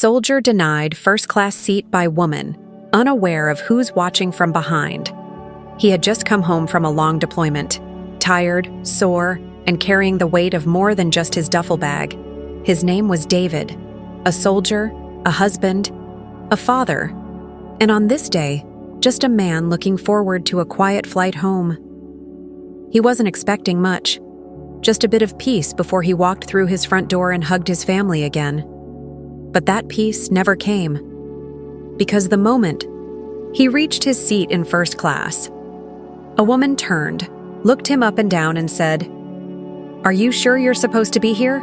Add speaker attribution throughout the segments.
Speaker 1: Soldier denied first-class seat by woman, unaware of who's watching from behind. He had just come home from a long deployment, tired, sore, and carrying the weight of more than just his duffel bag. His name was David, a soldier, a husband, a father, and on this day, just a man looking forward to a quiet flight home. He wasn't expecting much, just a bit of peace before he walked through his front door and hugged his family again. But that peace never came, because the moment he reached his seat in first class, a woman turned, looked him up and down and said, "Are you sure you're supposed to be here?"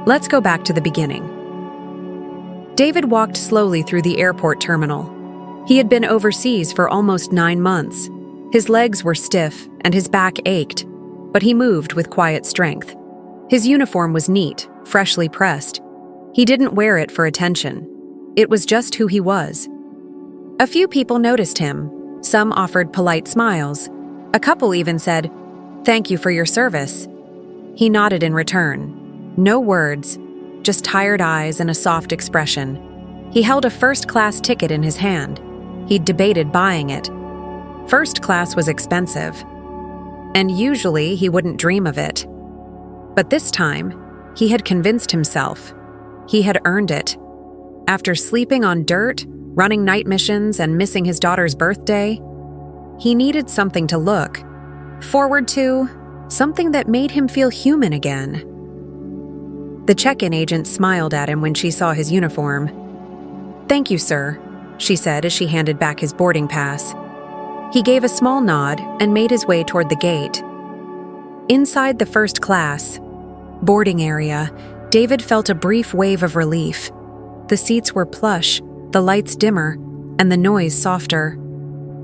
Speaker 1: Let's go back to the beginning. David walked slowly through the airport terminal. He had been overseas for almost 9 months. His legs were stiff and his back ached, but he moved with quiet strength. His uniform was neat, freshly pressed. He didn't wear it for attention. It was just who he was. A few people noticed him. Some offered polite smiles. A couple even said, "Thank you for your service." He nodded in return. No words, just tired eyes and a soft expression. He held a first-class ticket in his hand. He'd debated buying it. First class was expensive, and usually he wouldn't dream of it. But this time, he had convinced himself. He had earned it. After sleeping on dirt, running night missions, and missing his daughter's birthday, he needed something to look forward to, something that made him feel human again. The check-in agent smiled at him when she saw his uniform. "Thank you, sir," she said as she handed back his boarding pass. He gave a small nod and made his way toward the gate. Inside the first class boarding area, David felt a brief wave of relief. The seats were plush, the lights dimmer, and the noise softer.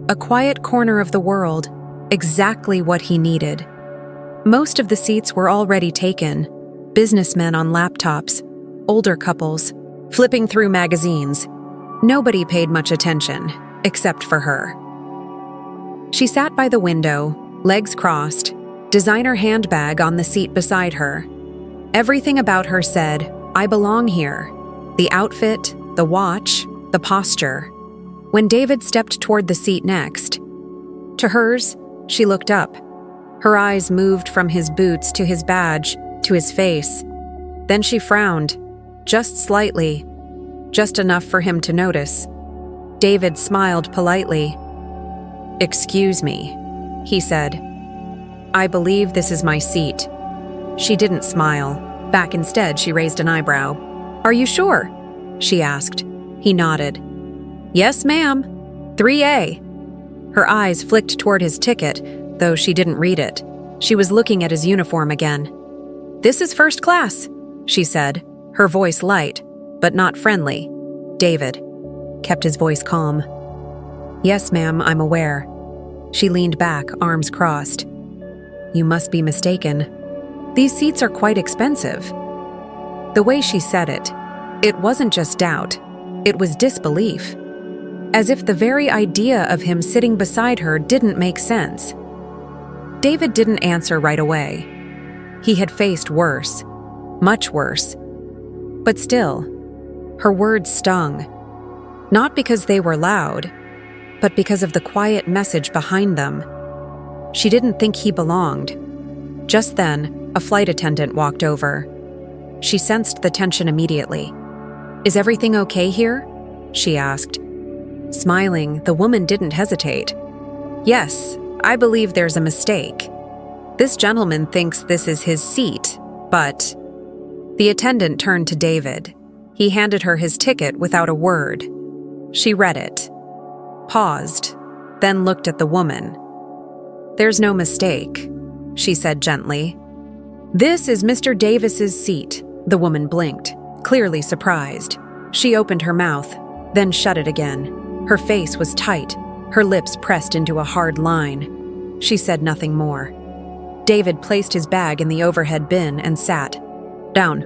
Speaker 1: A quiet corner of the world, exactly what he needed. Most of the seats were already taken. Businessmen on laptops, older couples, flipping through magazines. Nobody paid much attention, except for her. She sat by the window, legs crossed, designer handbag on the seat beside her. Everything about her said, "I belong here." The outfit, the watch, the posture. When David stepped toward the seat next, to hers, she looked up. Her eyes moved from his boots to his badge, to his face. Then she frowned, just slightly, just enough for him to notice. David smiled politely. "Excuse me," he said. "I believe this is my seat." She didn't smile. Back instead, she raised an eyebrow. "Are you sure?" she asked. He nodded. "Yes, ma'am. 3A. Her eyes flicked toward his ticket, though she didn't read it. She was looking at his uniform again. "This is first class," she said, her voice light, but not friendly. David kept his voice calm. "Yes, ma'am, I'm aware." She leaned back, arms crossed. "You must be mistaken. These seats are quite expensive." The way she said it, it wasn't just doubt, it was disbelief. As if the very idea of him sitting beside her didn't make sense. David didn't answer right away. He had faced worse, much worse. But still, her words stung. Not because they were loud, but because of the quiet message behind them. She didn't think he belonged. Just then, a flight attendant walked over. She sensed the tension immediately. "Is everything okay here?" she asked. Smiling, the woman didn't hesitate. "Yes, I believe there's a mistake. This gentleman thinks this is his seat, but..." The attendant turned to David. He handed her his ticket without a word. She read it, paused, then looked at the woman. "There's no mistake," she said gently. "This is Mr. Davis's seat." The woman blinked, clearly surprised. She opened her mouth, then shut it again. Her face was tight, her lips pressed into a hard line. She said nothing more. David placed his bag in the overhead bin and sat down.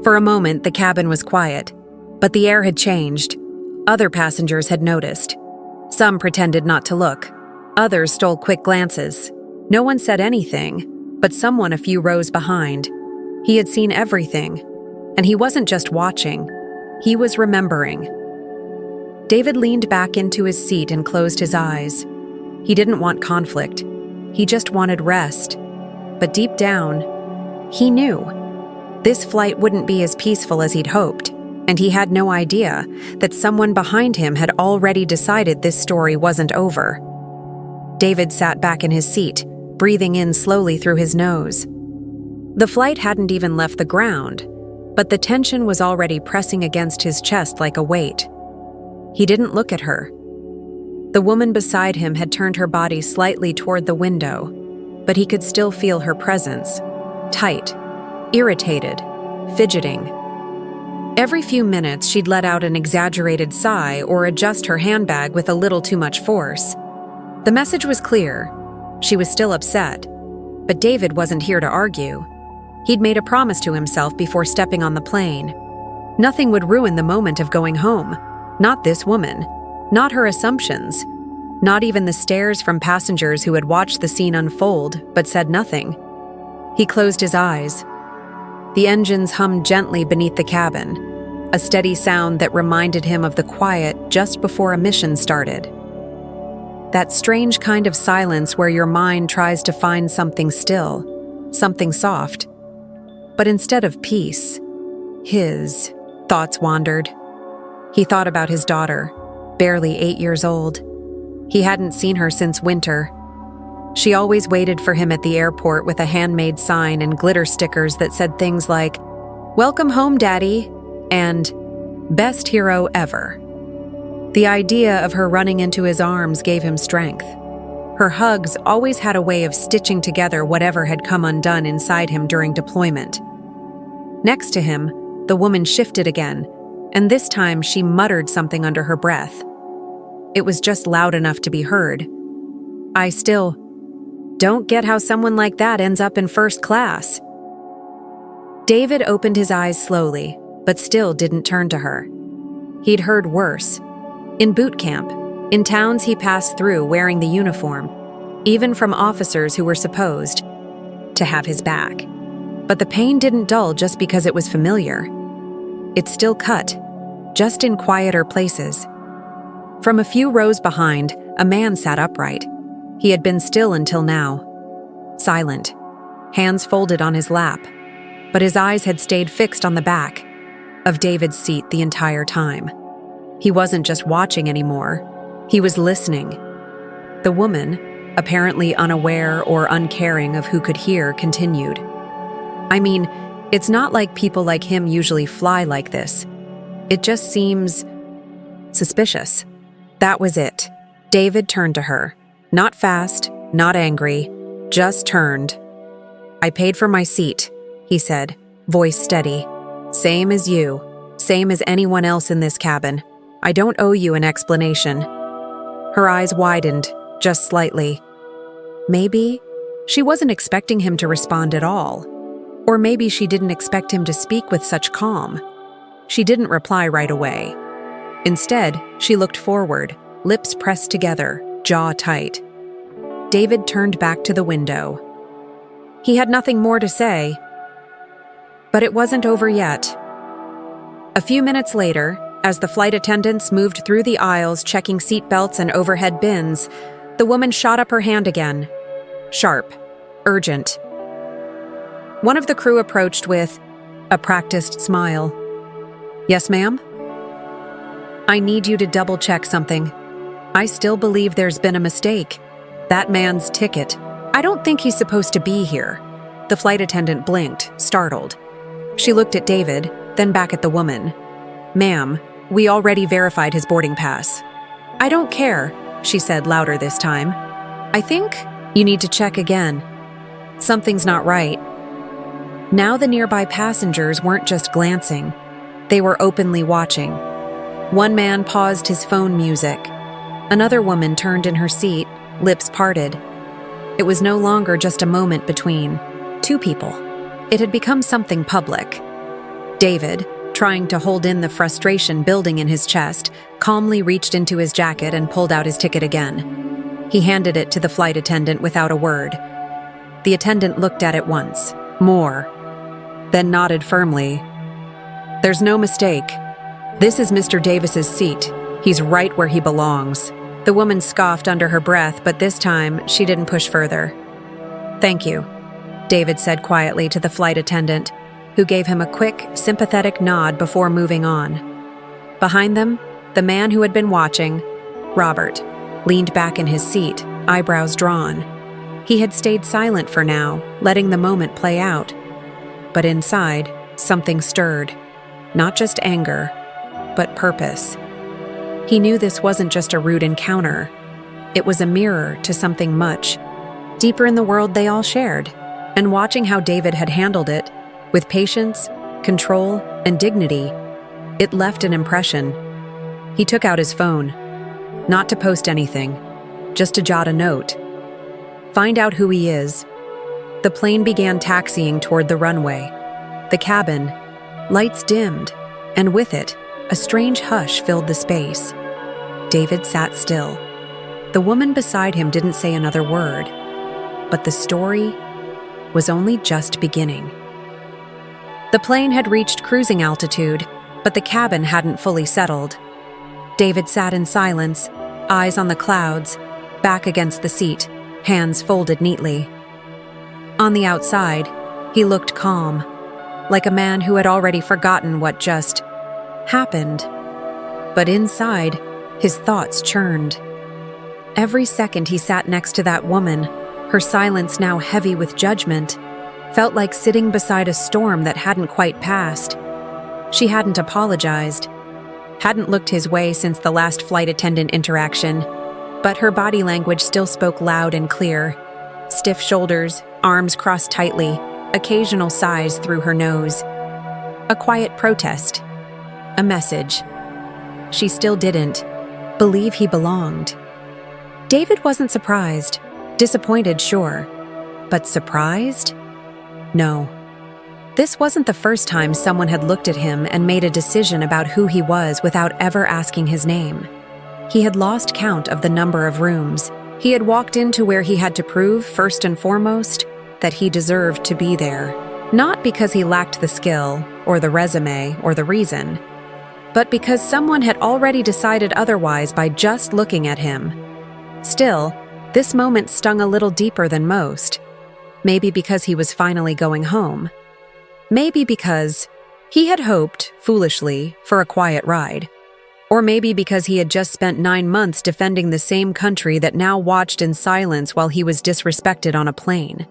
Speaker 1: For a moment, the cabin was quiet, but the air had changed. Other passengers had noticed. Some pretended not to look. Others stole quick glances. No one said anything, but someone a few rows behind. He had seen everything, and he wasn't just watching. He was remembering. David leaned back into his seat and closed his eyes. He didn't want conflict. He just wanted rest. But deep down, he knew. This flight wouldn't be as peaceful as he'd hoped, and he had no idea that someone behind him had already decided this story wasn't over. David sat back in his seat, breathing in slowly through his nose. The flight hadn't even left the ground, but the tension was already pressing against his chest like a weight. He didn't look at her. The woman beside him had turned her body slightly toward the window, but he could still feel her presence, tight, irritated, fidgeting. Every few minutes, she'd let out an exaggerated sigh or adjust her handbag with a little too much force. The message was clear. She was still upset, but David wasn't here to argue. He'd made a promise to himself before stepping on the plane. Nothing would ruin the moment of going home. Not this woman. Not her assumptions. Not even the stares from passengers who had watched the scene unfold but said nothing. He closed his eyes. The engines hummed gently beneath the cabin, a steady sound that reminded him of the quiet just before a mission started. That strange kind of silence where your mind tries to find something still, something soft. But instead of peace, his thoughts wandered. He thought about his daughter, barely 8 years old. He hadn't seen her since winter. She always waited for him at the airport with a handmade sign and glitter stickers that said things like, "Welcome home, Daddy," and "Best hero ever." The idea of her running into his arms gave him strength. Her hugs always had a way of stitching together whatever had come undone inside him during deployment. Next to him, the woman shifted again, and this time she muttered something under her breath. It was just loud enough to be heard. "I still don't get how someone like that ends up in first class." David opened his eyes slowly, but still didn't turn to her. He'd heard worse. In boot camp, in towns he passed through wearing the uniform, even from officers who were supposed to have his back. But the pain didn't dull just because it was familiar. It still cut, just in quieter places. From a few rows behind, a man sat upright. He had been still until now. Silent, hands folded on his lap, but his eyes had stayed fixed on the back of David's seat the entire time. He wasn't just watching anymore. He was listening. The woman, apparently unaware or uncaring of who could hear, continued. "I mean, it's not like people like him usually fly like this. It just seems suspicious." That was it. David turned to her. Not fast, not angry, just turned. "I paid for my seat," he said, voice steady. "Same as you, same as anyone else in this cabin. I don't owe you an explanation." Her eyes widened, just slightly. Maybe she wasn't expecting him to respond at all. Or maybe she didn't expect him to speak with such calm. She didn't reply right away. Instead, she looked forward, lips pressed together, jaw tight. David turned back to the window. He had nothing more to say. But it wasn't over yet. A few minutes later, as the flight attendants moved through the aisles checking seatbelts and overhead bins, the woman shot up her hand again. Sharp, urgent. One of the crew approached with a practiced smile. "Yes, ma'am?" "I need you to double-check something. I still believe there's been a mistake. That man's ticket. I don't think he's supposed to be here." The flight attendant blinked, startled. She looked at David, then back at the woman. "Ma'am, we already verified his boarding pass." "I don't care," she said louder this time. "I think you need to check again. Something's not right." Now the nearby passengers weren't just glancing. They were openly watching. One man paused his phone music. Another woman turned in her seat, lips parted. It was no longer just a moment between two people. It had become something public. David, trying to hold in the frustration building in his chest, calmly reached into his jacket and pulled out his ticket again. He handed it to the flight attendant without a word. The attendant looked at it once, more, then nodded firmly. "There's no mistake. "This is Mr. Davis's seat. He's right where he belongs." The woman scoffed under her breath, but this time she didn't push further. "Thank you," David said quietly to the flight attendant, who gave him a quick, sympathetic nod before moving on. Behind them, the man who had been watching, Robert, leaned back in his seat, eyebrows drawn. He had stayed silent for now, letting the moment play out. But inside, something stirred. Not just anger, but purpose. He knew this wasn't just a rude encounter. It was a mirror to something much deeper in the world they all shared. And watching how David had handled it, with patience, control, and dignity, it left an impression. He took out his phone, not to post anything, just to jot a note. Find out who he is. The plane began taxiing toward the runway. The cabin, lights dimmed, and with it, a strange hush filled the space. David sat still. The woman beside him didn't say another word, but the story was only just beginning. The plane had reached cruising altitude, but the cabin hadn't fully settled. David sat in silence, eyes on the clouds, back against the seat, hands folded neatly. On the outside, he looked calm, like a man who had already forgotten what just happened. But inside, his thoughts churned. Every second he sat next to that woman, her silence now heavy with judgment, felt like sitting beside a storm that hadn't quite passed. She hadn't apologized, hadn't looked his way since the last flight attendant interaction, but her body language still spoke loud and clear. Stiff shoulders, arms crossed tightly, occasional sighs through her nose. A quiet protest. A message. She still didn't believe he belonged. David wasn't surprised. Disappointed, sure. But surprised? No. This wasn't the first time someone had looked at him and made a decision about who he was without ever asking his name. He had lost count of the number of rooms. He had walked into where he had to prove, first and foremost, that he deserved to be there. Not because he lacked the skill, or the resume, or the reason, but because someone had already decided otherwise by just looking at him. Still, this moment stung a little deeper than most. Maybe because he was finally going home. Maybe because he had hoped, foolishly, for a quiet ride. Or maybe because he had just spent 9 months defending the same country that now watched in silence while he was disrespected on a plane.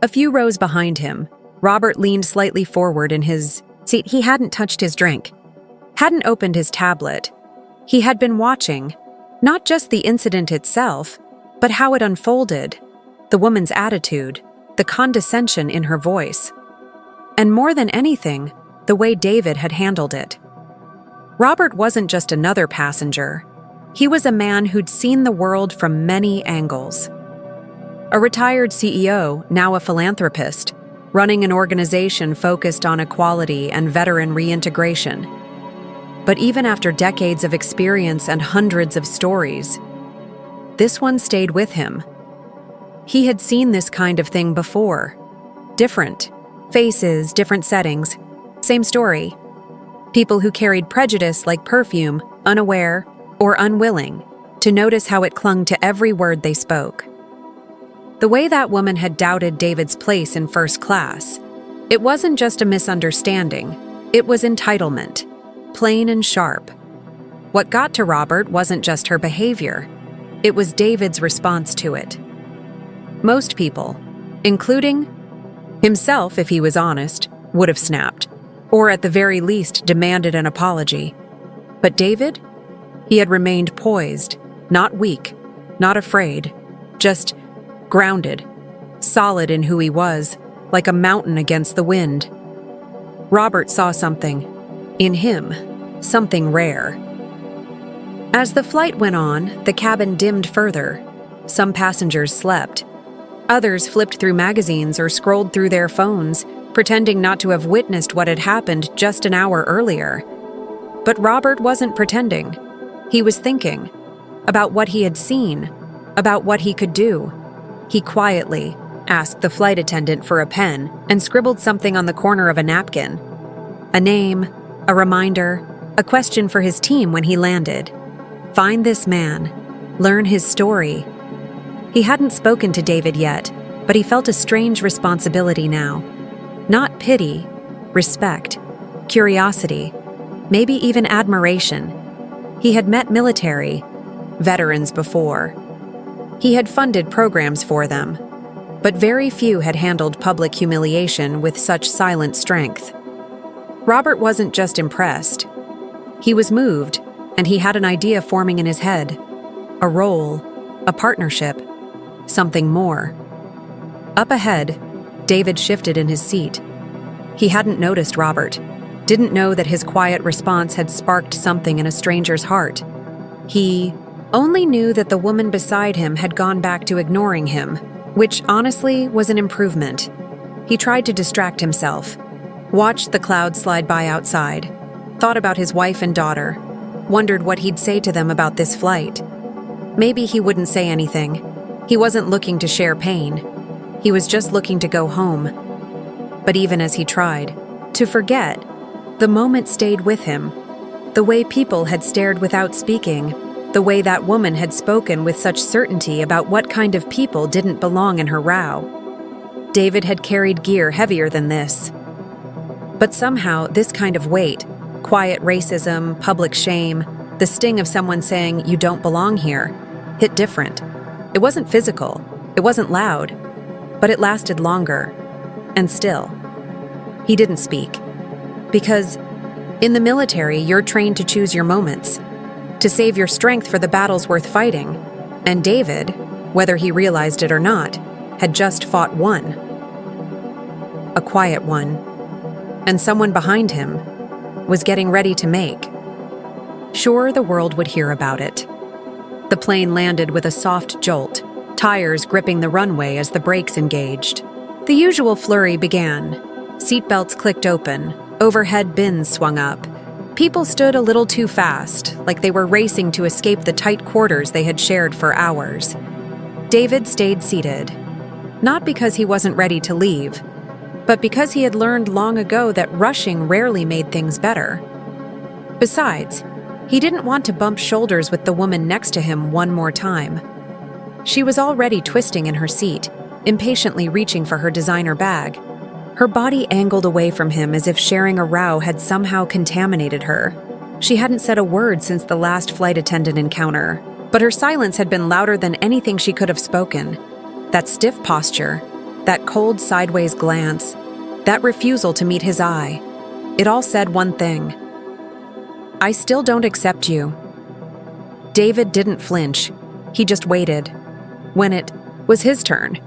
Speaker 1: A few rows behind him, Robert leaned slightly forward in his seat. He hadn't touched his drink, hadn't opened his tablet. He had been watching, not just the incident itself, but how it unfolded, the woman's attitude, the condescension in her voice. And more than anything, the way David had handled it. Robert wasn't just another passenger. He was a man who'd seen the world from many angles. A retired CEO, now a philanthropist, running an organization focused on equality and veteran reintegration. But even after decades of experience and hundreds of stories, this one stayed with him. He had seen this kind of thing before. Different faces, different settings, same story. People who carried prejudice like perfume, unaware or unwilling to notice how it clung to every word they spoke. The way that woman had doubted David's place in first class, it wasn't just a misunderstanding, it was entitlement, plain and sharp. What got to Robert wasn't just her behavior, it was David's response to it. Most people, including himself if he was honest, would have snapped, or at the very least demanded an apology. But David? He had remained poised, not weak, not afraid, just grounded, solid in who he was, like a mountain against the wind. Robert saw something, in him, something rare. As the flight went on, the cabin dimmed further. Some passengers slept. Others flipped through magazines or scrolled through their phones, pretending not to have witnessed what had happened just an hour earlier. But Robert wasn't pretending. He was thinking about what he had seen, about what he could do. He quietly asked the flight attendant for a pen and scribbled something on the corner of a napkin. A name, A reminder, a question for his team when he landed. Find this man. Learn his story. He hadn't spoken to David yet, but he felt a strange responsibility now. Not pity, respect, curiosity, maybe even admiration. He had met military veterans before. He had funded programs for them, but very few had handled public humiliation with such silent strength. Robert wasn't just impressed. He was moved, and he had an idea forming in his head. A role, a partnership, something more. Up ahead, David shifted in his seat. He hadn't noticed Robert, didn't know that his quiet response had sparked something in a stranger's heart. He only knew that the woman beside him had gone back to ignoring him, which honestly was an improvement. He tried to distract himself, watched the clouds slide by outside, thought about his wife and daughter, wondered what he'd say to them about this flight. Maybe he wouldn't say anything. He wasn't looking to share pain. He was just looking to go home. But even as he tried to forget, the moment stayed with him. The way people had stared without speaking, the way that woman had spoken with such certainty about what kind of people didn't belong in her row. David had carried gear heavier than this. But somehow, this kind of weight, quiet racism, public shame, the sting of someone saying, "You don't belong here," hit different. It wasn't physical, it wasn't loud, but it lasted longer. And still, he didn't speak. Because in the military, you're trained to choose your moments, to save your strength for the battles worth fighting. And David, whether he realized it or not, had just fought one. A quiet one. And someone behind him was getting ready to make. Sure, the world would hear about it. The plane landed with a soft jolt, tires gripping the runway as the brakes engaged. The usual flurry began. Seatbelts clicked open, overhead bins swung up. People stood a little too fast, like they were racing to escape the tight quarters they had shared for hours. David stayed seated, not because he wasn't ready to leave, but because he had learned long ago that rushing rarely made things better. Besides, he didn't want to bump shoulders with the woman next to him one more time. She was already twisting in her seat, impatiently reaching for her designer bag. Her body angled away from him as if sharing a row had somehow contaminated her. She hadn't said a word since the last flight attendant encounter, but her silence had been louder than anything she could have spoken. That stiff posture, that cold sideways glance, that refusal to meet his eye. It all said one thing. "I still don't accept you." David didn't flinch. He just waited. When it was his turn,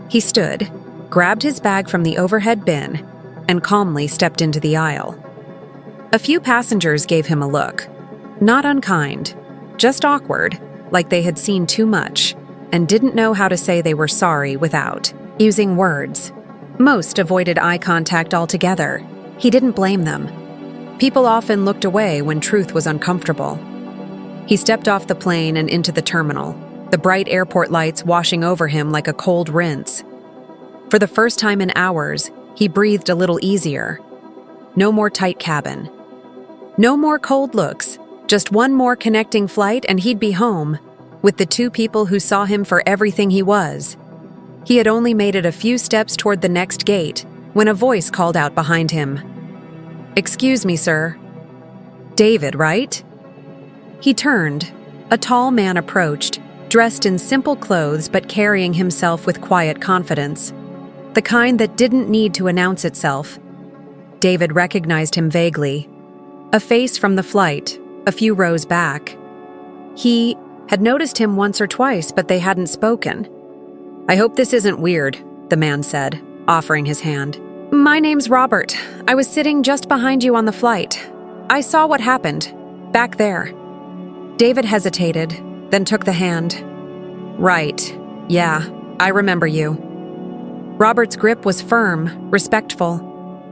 Speaker 1: he stood, grabbed his bag from the overhead bin, and calmly stepped into the aisle. A few passengers gave him a look. Not unkind, just awkward, like they had seen too much, and didn't know how to say they were sorry without using words. Most avoided eye contact altogether. He didn't blame them. People often looked away when truth was uncomfortable. He stepped off the plane and into the terminal, the bright airport lights washing over him like a cold rinse. For the first time in hours, he breathed a little easier. No more tight cabin. No more cold looks. Just one more connecting flight and he'd be home, with the two people who saw him for everything he was. He had only made it a few steps toward the next gate when a voice called out behind him. "Excuse me, sir." David, right? He turned. A tall man approached, dressed in simple clothes but carrying himself with quiet confidence. The kind that didn't need to announce itself. David recognized him vaguely. A face from the flight, a few rows back. He had noticed him once or twice, but they hadn't spoken. "I hope this isn't weird," the man said, offering his hand. "My name's Robert. I was sitting just behind you on the flight. I saw what happened. Back there." David hesitated, then took the hand. "Right. Yeah, I remember you." Robert's grip was firm, respectful.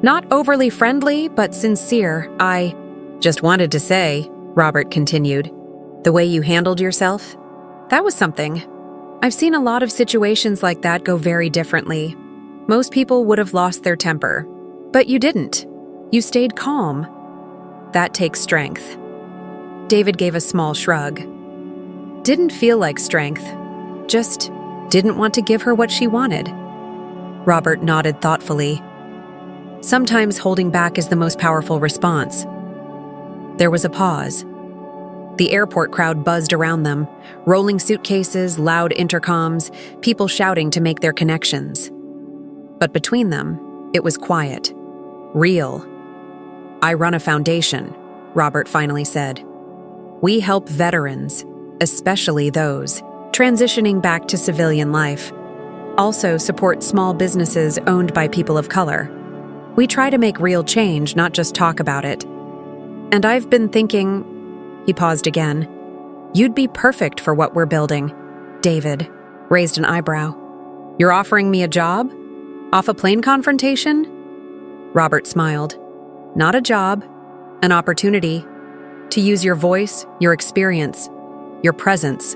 Speaker 1: Not overly friendly, but sincere. "I just wanted to say," Robert continued, "the way you handled yourself, that was something. I've seen a lot of situations like that go very differently. Most people would have lost their temper. But you didn't. You stayed calm. That takes strength." David gave a small shrug. Didn't feel like strength. Just didn't want to give her what she wanted. Robert nodded thoughtfully. Sometimes holding back is the most powerful response. There was a pause. The airport crowd buzzed around them, rolling suitcases, loud intercoms, people shouting to make their connections. But between them, it was quiet. Real. "I run a foundation," Robert finally said. "We help veterans, especially those transitioning back to civilian life. Also support small businesses owned by people of color. We try to make real change, not just talk about it. And I've been thinking," he paused again, "you'd be perfect for what we're building." David raised an eyebrow. "You're offering me a job? Off a plane confrontation?" Robert smiled. "Not a job, an opportunity to use your voice, your experience, your presence.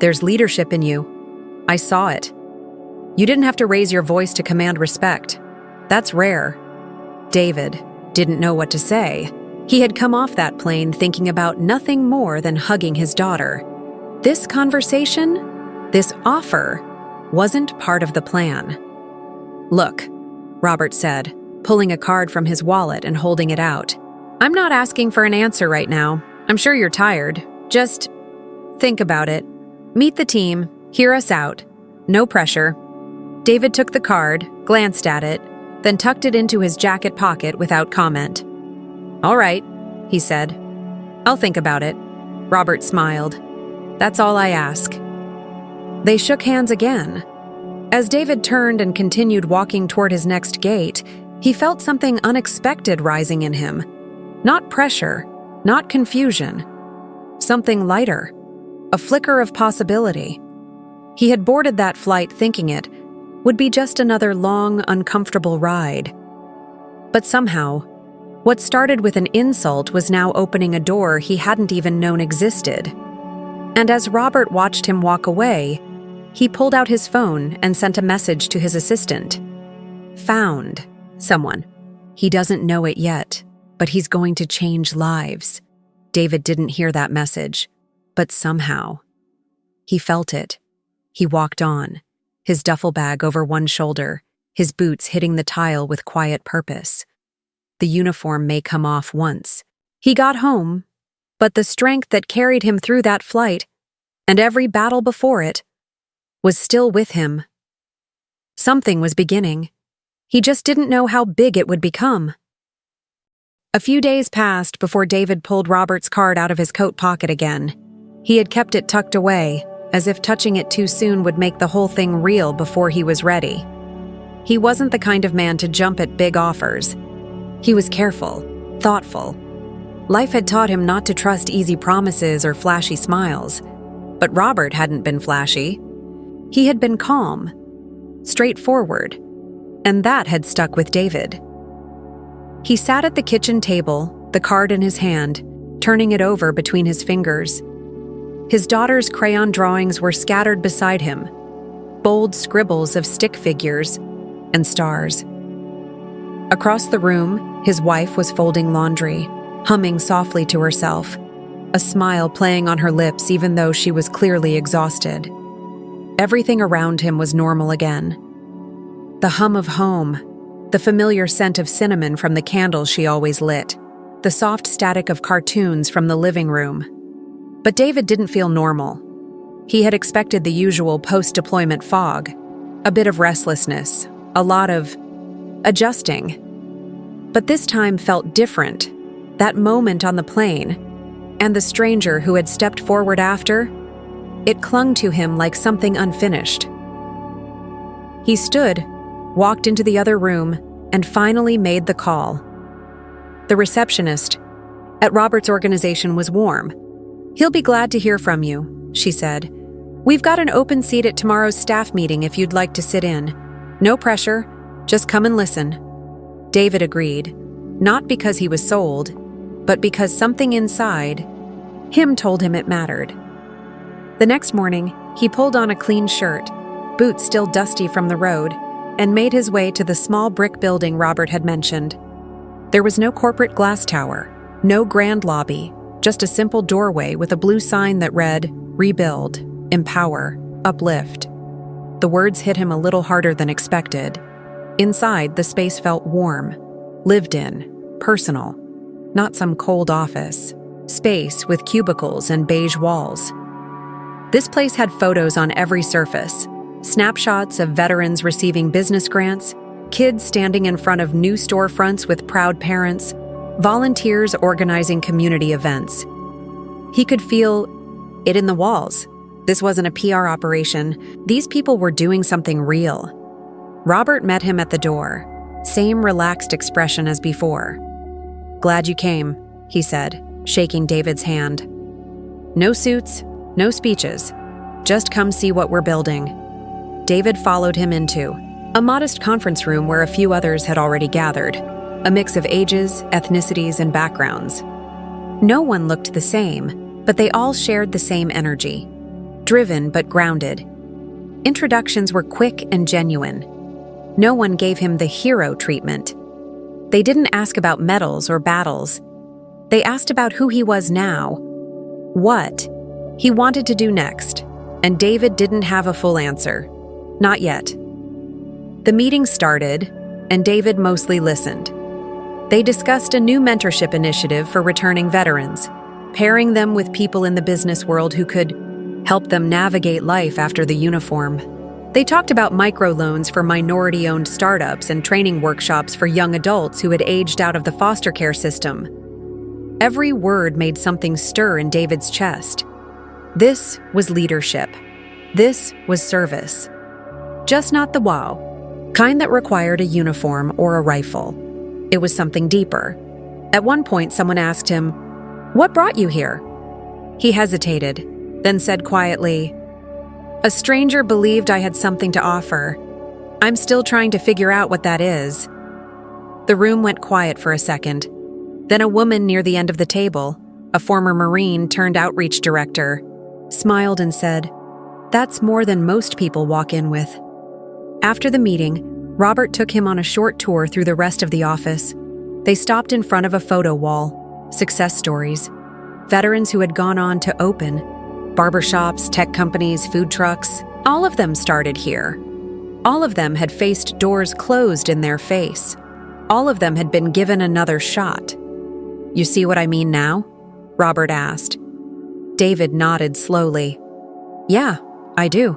Speaker 1: There's leadership in you. I saw it. You didn't have to raise your voice to command respect. That's rare." David didn't know what to say. He had come off that plane thinking about nothing more than hugging his daughter. This conversation, this offer, wasn't part of the plan. "Look," Robert said, pulling a card from his wallet and holding it out. "I'm not asking for an answer right now. I'm sure you're tired. Just think about it. Meet the team, hear us out. No pressure." David took the card, glanced at it, then tucked it into his jacket pocket without comment. "All right," he said. "I'll think about it." Robert smiled. "That's all I ask." They shook hands again. As David turned and continued walking toward his next gate, he felt something unexpected rising in him. Not pressure, not confusion. Something lighter, a flicker of possibility. He had boarded that flight thinking it would be just another long, uncomfortable ride. But somehow, what started with an insult was now opening a door he hadn't even known existed. And as Robert watched him walk away, he pulled out his phone and sent a message to his assistant. "Found someone. He doesn't know it yet, but he's going to change lives." David didn't hear that message, but somehow he felt it. He walked on, his duffel bag over one shoulder, his boots hitting the tile with quiet purpose. The uniform may come off once. He got home, but the strength that carried him through that flight, and every battle before it, was still with him. Something was beginning. He just didn't know how big it would become. A few days passed before David pulled Robert's card out of his coat pocket again. He had kept it tucked away, as if touching it too soon would make the whole thing real before he was ready. He wasn't the kind of man to jump at big offers. He was careful, thoughtful. Life had taught him not to trust easy promises or flashy smiles. But Robert hadn't been flashy. He had been calm, straightforward, and that had stuck with David. He sat at the kitchen table, the card in his hand, turning it over between his fingers. His daughter's crayon drawings were scattered beside him, bold scribbles of stick figures and stars. Across the room, his wife was folding laundry, humming softly to herself, a smile playing on her lips even though she was clearly exhausted. Everything around him was normal again. The hum of home, the familiar scent of cinnamon from the candles she always lit, the soft static of cartoons from the living room. But David didn't feel normal. He had expected the usual post-deployment fog, a bit of restlessness, a lot of adjusting. But this time felt different. That moment on the plane, and the stranger who had stepped forward after, it clung to him like something unfinished. He stood, walked into the other room, and finally made the call. The receptionist at Robert's organization was warm. "He'll be glad to hear from you," she said. "We've got an open seat at tomorrow's staff meeting if you'd like to sit in. No pressure, just come and listen." David agreed, not because he was sold, but because something inside him told him it mattered. The next morning, he pulled on a clean shirt, boots still dusty from the road, and made his way to the small brick building Robert had mentioned. There was no corporate glass tower, No grand lobby, just a simple doorway with a blue sign that read, "Rebuild, Empower, Uplift." The words hit him a little harder than expected. Inside, the space felt warm, lived in, personal. Not some cold office. Space with cubicles and beige walls. This place had photos on every surface. Snapshots of veterans receiving business grants, kids standing in front of new storefronts with proud parents, volunteers organizing community events. He could feel it in the walls. This wasn't a PR operation. These people were doing something real. Robert met him at the door. Same relaxed expression as before. "Glad you came," he said, shaking David's hand. "No suits, no speeches. Just come see what we're building." David followed him into a modest conference room where a few others had already gathered, a mix of ages, ethnicities, and backgrounds. No one looked the same, but they all shared the same energy, driven but grounded. Introductions were quick and genuine. No one gave him the hero treatment. They didn't ask about medals or battles. They asked about who he was now, what he wanted to do next, and David didn't have a full answer. Not yet. The meeting started, and David mostly listened. They discussed a new mentorship initiative for returning veterans, pairing them with people in the business world who could help them navigate life after the uniform. They talked about microloans for minority-owned startups and training workshops for young adults who had aged out of the foster care system. Every word made something stir in David's chest. This was leadership. This was service. Just not the wow, kind that required a uniform or a rifle. It was something deeper. At one point, someone asked him, "What brought you here?" He hesitated, then said quietly, "A stranger believed I had something to offer. I'm still trying to figure out what that is." The room went quiet for a second. Then a woman near the end of the table, a former Marine turned outreach director, smiled and said, "That's more than most people walk in with." After the meeting, Robert took him on a short tour through the rest of the office. They stopped in front of a photo wall, success stories, veterans who had gone on to open, barbershops, tech companies, food trucks, all of them started here. All of them had faced doors closed in their face. All of them had been given another shot. "You see what I mean now?" Robert asked. David nodded slowly. "Yeah, I do."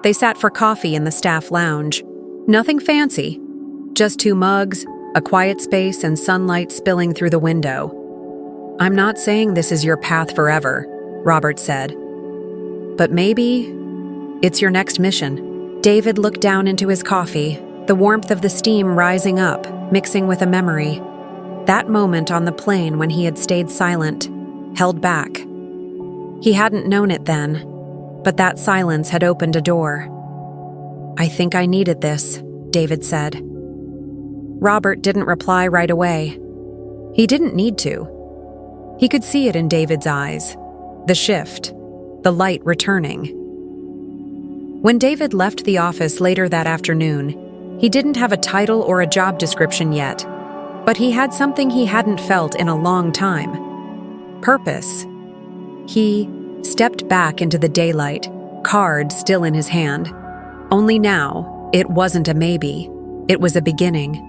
Speaker 1: They sat for coffee in the staff lounge. Nothing fancy, just 2 mugs, a quiet space, and sunlight spilling through the window. "I'm not saying this is your path forever," Robert said. "But maybe it's your next mission." David looked down into his coffee, the warmth of the steam rising up, mixing with a memory. That moment on the plane when he had stayed silent, held back. He hadn't known it then, but that silence had opened a door. "I think I needed this," David said. Robert didn't reply right away. He didn't need to. He could see it in David's eyes. The shift, the light returning. When David left the office later that afternoon, he didn't have a title or a job description yet, but he had something he hadn't felt in a long time. Purpose. He stepped back into the daylight, card still in his hand. Only now, it wasn't a maybe, it was a beginning.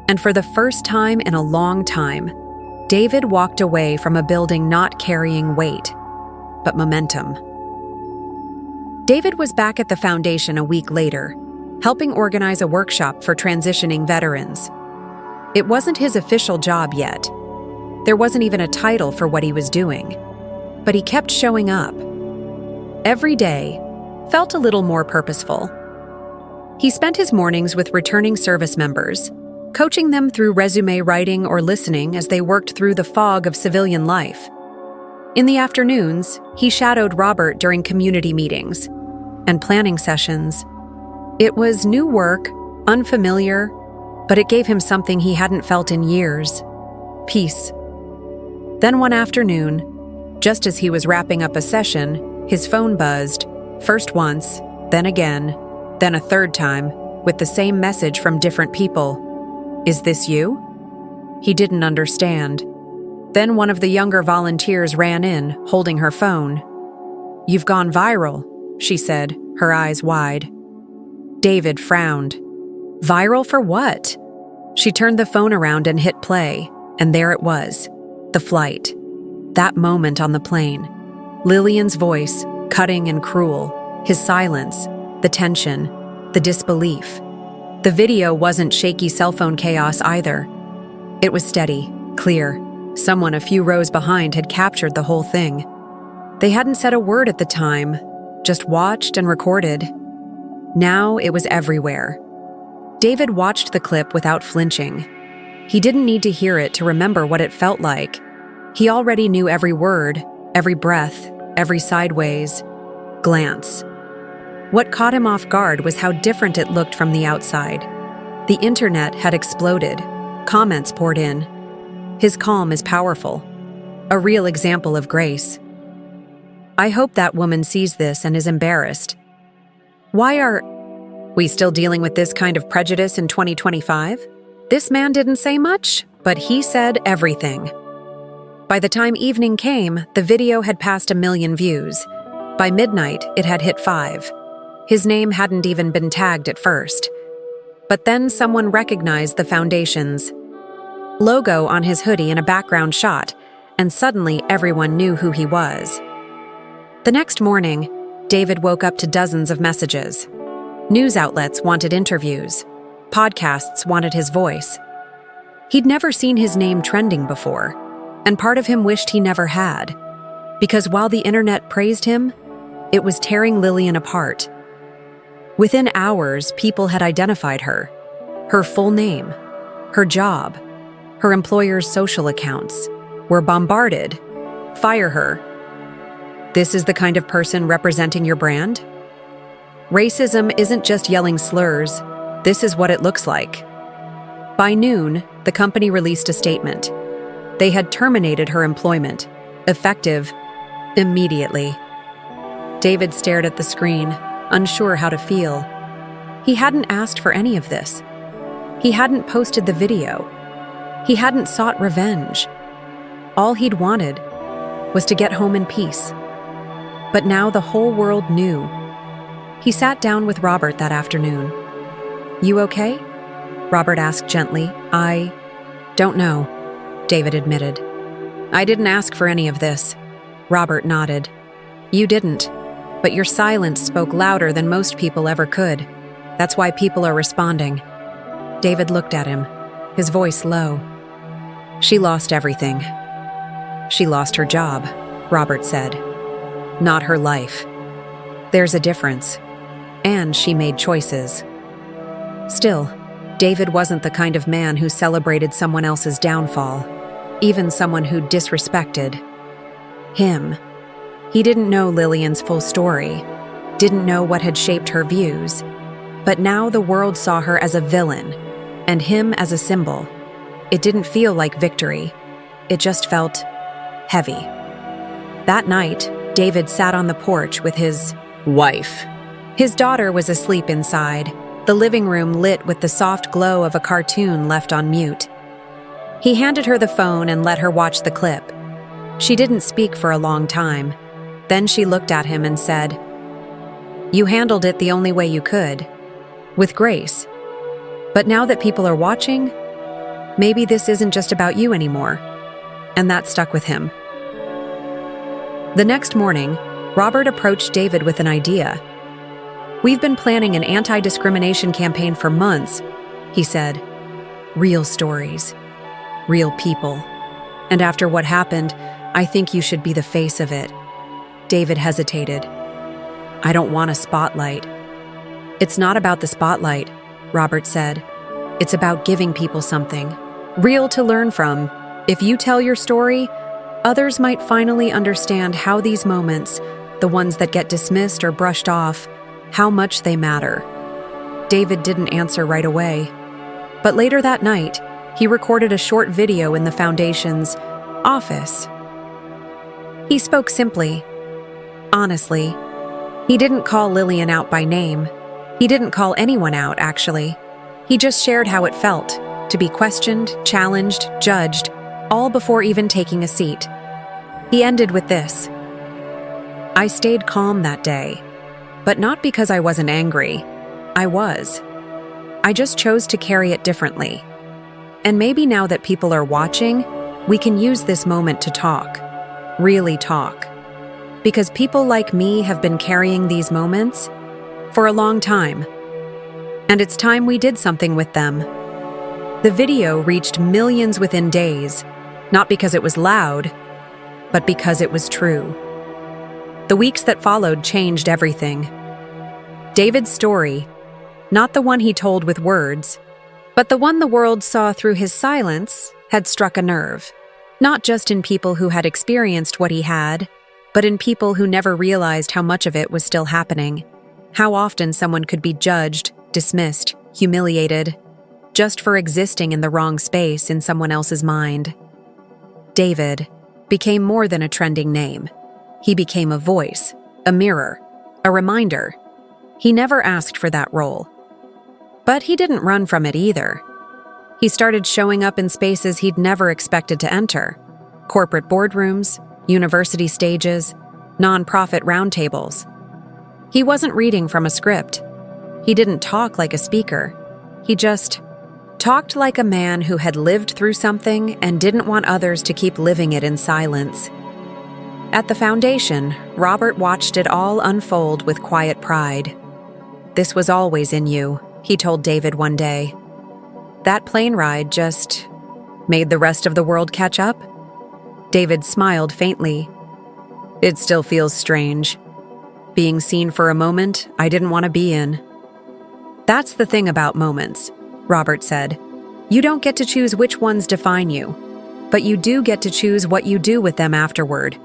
Speaker 1: And for the first time in a long time, David walked away from a building not carrying weight, but momentum. David was back at the foundation a week later, helping organize a workshop for transitioning veterans. It wasn't his official job yet. There wasn't even a title for what he was doing. But he kept showing up. Every day felt a little more purposeful. He spent his mornings with returning service members, coaching them through resume writing or listening as they worked through the fog of civilian life. In the afternoons, he shadowed Robert during community meetings and planning sessions. It was new work, unfamiliar, but it gave him something he hadn't felt in years: peace. Then one afternoon, just as he was wrapping up a session, his phone buzzed, first once, then again, then a third time, with the same message from different people. "Is this you?" He didn't understand. Then one of the younger volunteers ran in, holding her phone. "You've gone viral," she said, her eyes wide. David frowned. "Viral for what?" She turned the phone around and hit play, and there it was, the flight. That moment on the plane. Lillian's voice, cutting and cruel, his silence, the tension, the disbelief. The video wasn't shaky cell phone chaos either. It was steady, clear. Someone a few rows behind had captured the whole thing. They hadn't said a word at the time, just watched and recorded. Now it was everywhere. David watched the clip without flinching. He didn't need to hear it to remember what it felt like. He already knew every word, every breath, every sideways glance. What caught him off guard was how different it looked from the outside. The internet had exploded. Comments poured in. His calm is powerful. A real example of grace. "I hope that woman sees this and is embarrassed. Why are we still dealing with this kind of prejudice in 2025? This man didn't say much, but he said everything." By the time evening came, the video had passed 1 million views. By midnight, it had hit 5. His name hadn't even been tagged at first. But then someone recognized the Foundation's logo on his hoodie in a background shot, and suddenly everyone knew who he was. The next morning, David woke up to dozens of messages. News outlets wanted interviews. Podcasts wanted his voice. He'd never seen his name trending before, and part of him wished he never had. Because while the internet praised him, it was tearing Lillian apart. Within hours, people had identified her. Her full name, her job, her employer's social accounts were bombarded. Fire her. This is the kind of person representing your brand? Racism isn't just yelling slurs. This is what it looks like. By noon, the company released a statement. They had terminated her employment, effective immediately. David stared at the screen, unsure how to feel. He hadn't asked for any of this. He hadn't posted the video. He hadn't sought revenge. All he'd wanted was to get home in peace. But now the whole world knew. He sat down with Robert that afternoon. "You okay?" Robert asked gently. "I don't know," David admitted. "I didn't ask for any of this." Robert nodded. "You didn't, but your silence spoke louder than most people ever could. That's why people are responding." David looked at him, his voice low. "She lost everything." "She lost her job," Robert said. "Not her life. There's a difference. And she made choices." Still, David wasn't the kind of man who celebrated someone else's downfall, even someone who disrespected him. He didn't know Lillian's full story, didn't know what had shaped her views, but now the world saw her as a villain, and him as a symbol. It didn't feel like victory. It just felt heavy. That night, David sat on the porch with his wife. His daughter was asleep inside, the living room lit with the soft glow of a cartoon left on mute. He handed her the phone and let her watch the clip. She didn't speak for a long time. Then she looked at him and said, "You handled it the only way you could, with grace. But now that people are watching, maybe this isn't just about you anymore." And that stuck with him. The next morning, Robert approached David with an idea. "We've been planning an anti-discrimination campaign for months," he said. "Real stories, real people. And after what happened, I think you should be the face of it." David hesitated. "I don't want a spotlight." "It's not about the spotlight," Robert said. "It's about giving people something real to learn from. If you tell your story, others might finally understand how these moments, the ones that get dismissed or brushed off, how much they matter." David didn't answer right away. But later that night, he recorded a short video in the Foundation's office. He spoke simply, honestly. He didn't call Lillian out by name. He didn't call anyone out, actually. He just shared how it felt to be questioned, challenged, judged, all before even taking a seat. He ended with this: "I stayed calm that day, but not because I wasn't angry. I was. I just chose to carry it differently. And maybe now that people are watching, we can use this moment to talk. Really talk. Because people like me have been carrying these moments for a long time. And it's time we did something with them." The video reached millions within days, not because it was loud, but because it was true. The weeks that followed changed everything. David's story, not the one he told with words, but the one the world saw through his silence, had struck a nerve. Not just in people who had experienced what he had, but in people who never realized how much of it was still happening. How often someone could be judged, dismissed, humiliated, just for existing in the wrong space in someone else's mind. David became more than a trending name. He became a voice, a mirror, a reminder. He never asked for that role. But he didn't run from it either. He started showing up in spaces he'd never expected to enter: corporate boardrooms, university stages, nonprofit roundtables. He wasn't reading from a script. He didn't talk like a speaker. He just talked like a man who had lived through something and didn't want others to keep living it in silence. At the foundation, Robert watched it all unfold with quiet pride. "This was always in you," he told David one day. "That plane ride just made the rest of the world catch up?" David smiled faintly. "It still feels strange. Being seen for a moment I didn't want to be in." "That's the thing about moments," Robert said. "You don't get to choose which ones define you, but you do get to choose what you do with them afterward."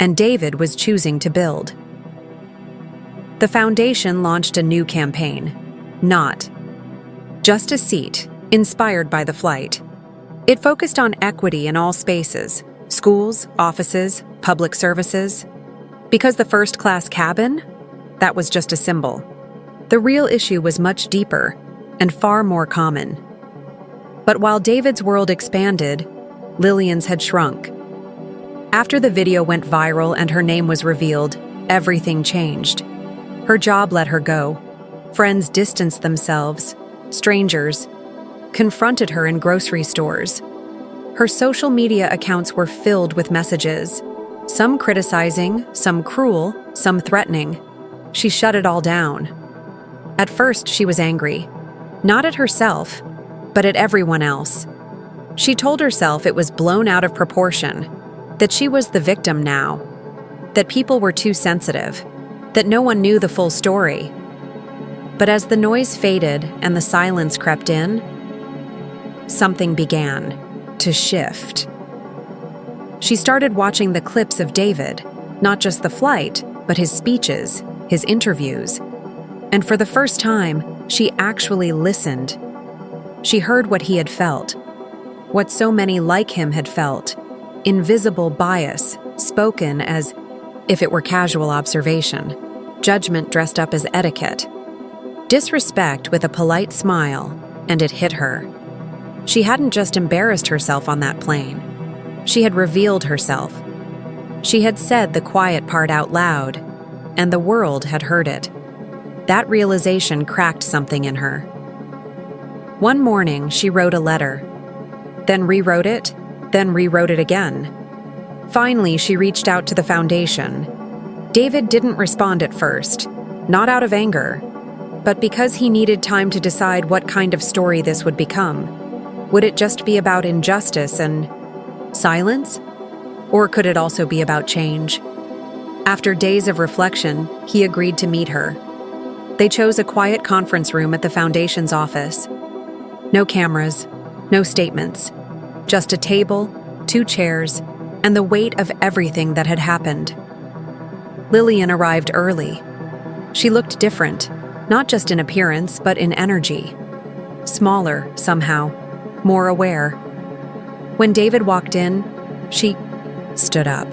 Speaker 1: And David was choosing to build. The foundation launched a new campaign. Not just a seat, inspired by the flight. It focused on equity in all spaces: schools, offices, public services. Because the first-class cabin? That was just a symbol. The real issue was much deeper and far more common. But while David's world expanded, Lillian's had shrunk. After the video went viral and her name was revealed, everything changed. Her job let her go. Friends distanced themselves. Strangers confronted her in grocery stores. Her social media accounts were filled with messages, some criticizing, some cruel, some threatening. She shut it all down. At first, she was angry, not at herself, but at everyone else. She told herself it was blown out of proportion, that she was the victim now, that people were too sensitive, that no one knew the full story. But as the noise faded and the silence crept in, something began to shift. She started watching the clips of David, not just the flight, but his speeches, his interviews. And for the first time, she actually listened. She heard what he had felt, what so many like him had felt: invisible bias, spoken as if it were casual observation, judgment dressed up as etiquette, disrespect with a polite smile, and it hit her. She hadn't just embarrassed herself on that plane. She had revealed herself. She had said the quiet part out loud, and the world had heard it. That realization cracked something in her. One morning, she wrote a letter, then rewrote it, then rewrote it again. Finally, she reached out to the foundation. David didn't respond at first, not out of anger, but because he needed time to decide what kind of story this would become. Would it just be about injustice and silence? Or could it also be about change? After days of reflection, he agreed to meet her. They chose a quiet conference room at the foundation's office. No cameras, no statements, just a table, 2 chairs, and the weight of everything that had happened. Lillian arrived early. She looked different, not just in appearance, but in energy. Smaller, somehow, more aware. When David walked in, she stood up.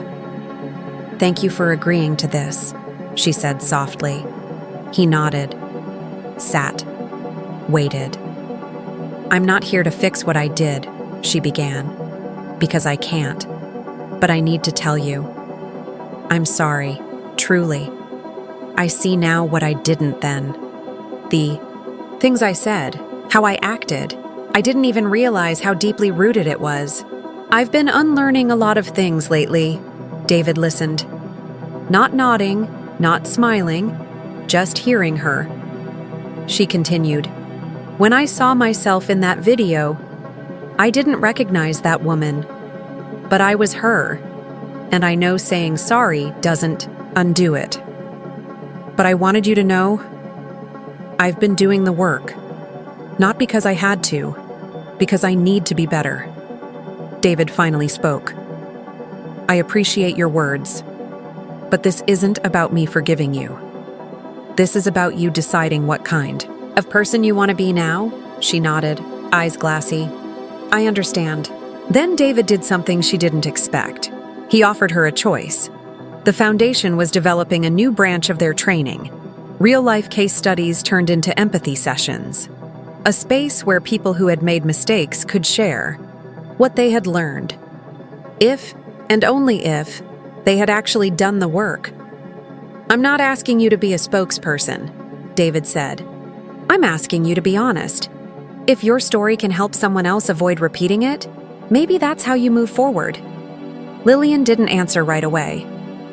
Speaker 1: "Thank you for agreeing to this," she said softly. He nodded, sat, waited. "I'm not here to fix what I did," she began. because I can't. But I need to tell you. I'm sorry, truly. I see now what I didn't then. The things I said, how I acted, I didn't even realize how deeply rooted it was. I've been unlearning a lot of things lately. David listened. Not nodding, not smiling, just hearing her. She continued, "When I saw myself in that video, I didn't recognize that woman. But I was her, and I know saying sorry doesn't undo it. But I wanted you to know, I've been doing the work. Not because I had to, because I need to be better." David finally spoke. "I appreciate your words, but this isn't about me forgiving you. This is about you deciding what kind of person you want to be now." She nodded, eyes glassy. "I understand." Then David did something she didn't expect. He offered her a choice. The foundation was developing a new branch of their training. Real-life case studies turned into empathy sessions. A space where people who had made mistakes could share what they had learned. If, and only if, they had actually done the work. "I'm not asking you to be a spokesperson," David said. "I'm asking you to be honest. If your story can help someone else avoid repeating it, maybe that's how you move forward." Lillian didn't answer right away,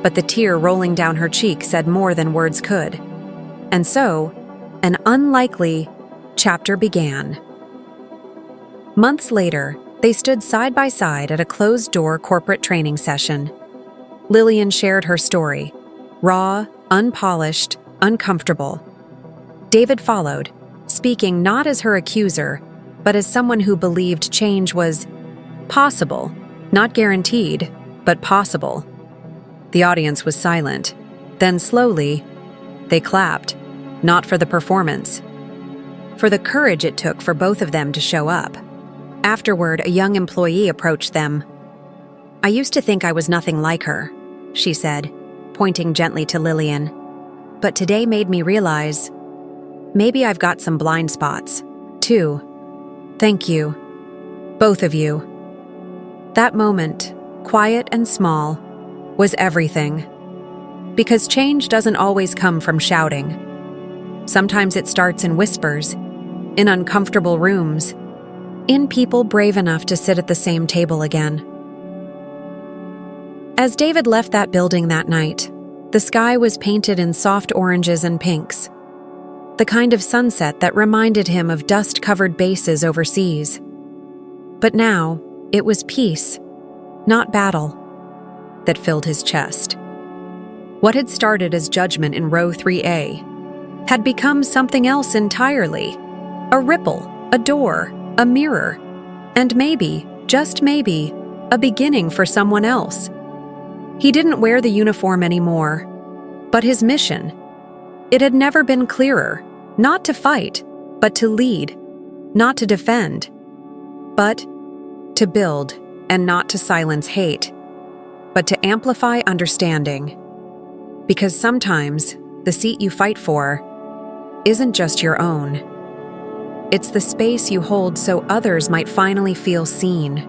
Speaker 1: but the tear rolling down her cheek said more than words could. And so, an unlikely chapter began. Months later, they stood side by side at a closed-door corporate training session. Lillian shared her story, raw, unpolished, uncomfortable. David followed, speaking not as her accuser, but as someone who believed change was possible, not guaranteed, but possible. The audience was silent. Then slowly, they clapped, not for the performance, for the courage it took for both of them to show up. Afterward, a young employee approached them. "I used to think I was nothing like her," she said, pointing gently to Lillian. "But today made me realize, maybe I've got some blind spots, too. Thank you, both of you." That moment, quiet and small, was everything. Because change doesn't always come from shouting. Sometimes it starts in whispers, in uncomfortable rooms, in people brave enough to sit at the same table again. As David left that building that night, the sky was painted in soft oranges and pinks, the kind of sunset that reminded him of dust-covered bases overseas. But now, it was peace, not battle, that filled his chest. What had started as judgment in row 3A had become something else entirely. A ripple, a door, a mirror, and maybe, just maybe, a beginning for someone else. He didn't wear the uniform anymore, but his mission, it had never been clearer, not to fight, but to lead, not to defend, but to build, and not to silence hate, but to amplify understanding. Because sometimes the seat you fight for isn't just your own. It's the space you hold so others might finally feel seen,